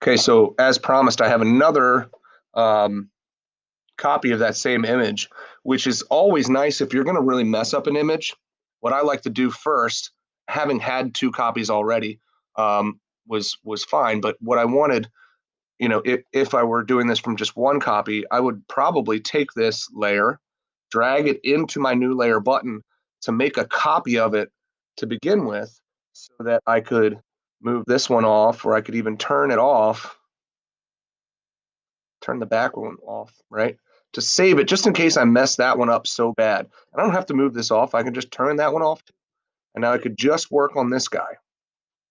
Okay, so as promised, I have another copy of that same image, which is always nice if you're going to really mess up an image. What I like to do first, having had two copies already, was fine. But what I wanted, if I were doing this from just one copy, I would probably take this layer, drag it into my new layer button to make a copy of it to begin with, so that I could move this one off, or I could even turn it off, turn the back one off, right? To save it, just in case I mess that one up so bad. I don't have to move this off. I can just turn that one off. And now I could just work on this guy,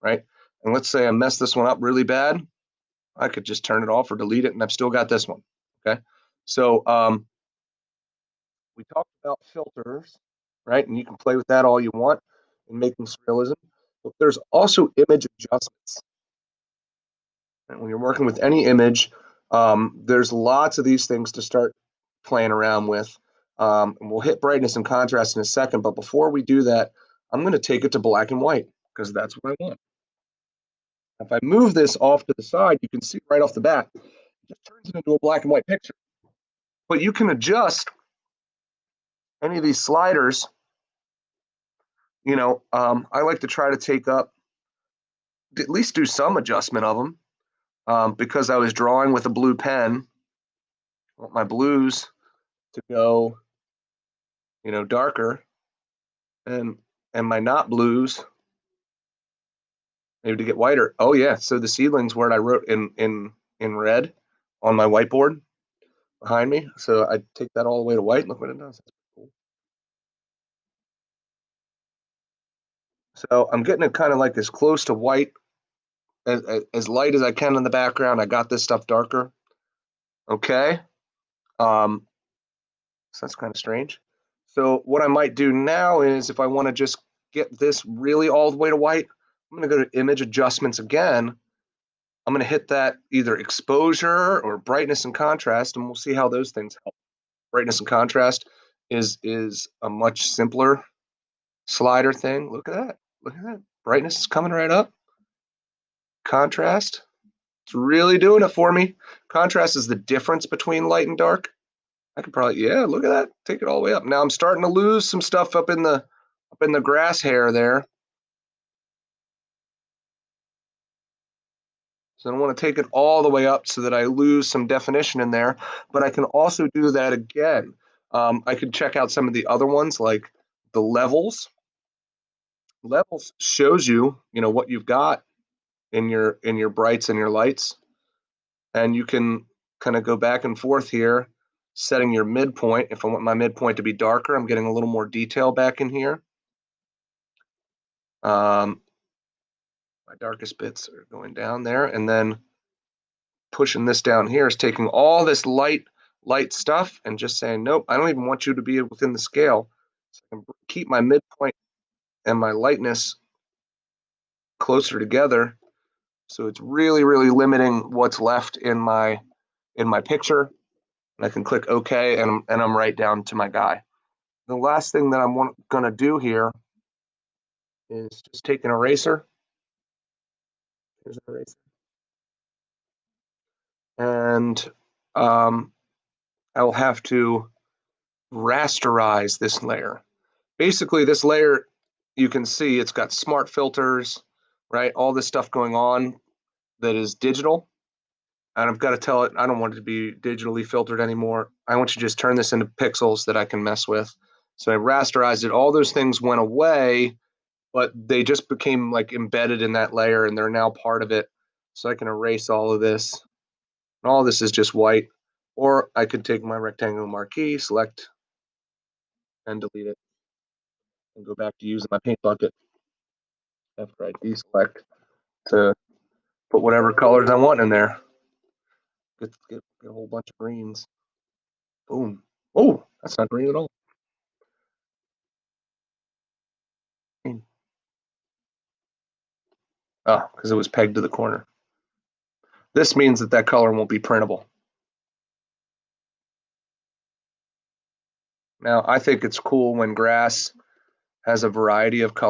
right? And let's say I mess this one up really bad. I could just turn it off or delete it, and I've still got this one, okay? So we talked about filters, right? And you can play with that all you want in making surrealism. But there's also image adjustments. And when you're working with any image, there's lots of these things to start playing around with. And we'll hit brightness and contrast in a second, but before we do that, I'm going to take it to black and white because that's what I want. If I move this off to the side, you can see right off the bat, it just turns it into a black and white picture. But you can adjust any of these sliders. I like to try to take up, at least do some adjustment of them, because I was drawing with a blue pen. I want my blues to go, darker, and my not blues maybe to get whiter. Oh yeah, so the seedlings word I wrote in red on my whiteboard behind me. So I take that all the way to white. Look what it does. That's cool. So I'm getting it kind of like as close to white, as light as I can in the background. I got this stuff darker. Okay. So that's kind of strange. So what I might do now is, if I want to just get this really all the way to white, I'm going to go to image adjustments again. I'm going to hit that either exposure or brightness and contrast, and we'll see how those things help. Brightness and contrast is a much simpler slider thing. Look at that. Look at that. Brightness is coming right up. Contrast, it's really doing it for me. Contrast is the difference between light and dark. I could probably, yeah, look at that. Take it all the way up. Now I'm starting to lose some stuff up in the grass hair there. So I don't want to take it all the way up so that I lose some definition in there, but I can also do that again. I could check out some of the other ones, like the levels. Levels shows you, what you've got in your brights and your lights, and you can kind of go back and forth here, setting your midpoint. If I want my midpoint to be darker, I'm getting a little more detail back in here. My darkest bits are going down there, and then pushing this down here is taking all this light stuff and just saying, nope, I don't even want you to be within the scale. So I can keep my midpoint and my lightness closer together. So it's really, really limiting what's left in my picture. And I can click OK, and I'm right down to my guy. The last thing that I'm going to do here is just take an eraser. Here's an eraser. And I'll have to rasterize this layer. Basically, this layer, you can see it's got smart filters, right? All this stuff going on that is digital. And I've got to tell it, I don't want it to be digitally filtered anymore. I want you to just turn this into pixels that I can mess with. So I rasterized it. All those things went away, but they just became like embedded in that layer, and they're now part of it. So I can erase all of this. And all this is just white. Or I could take my rectangle marquee, select, and delete it, and go back to using my paint bucket after I deselect to put whatever colors I want in there. Get a whole bunch of greens. Boom. Oh, that's not green at all. Oh, because it was pegged to the corner. This means that color won't be printable. Now, I think it's cool when grass has a variety of colors.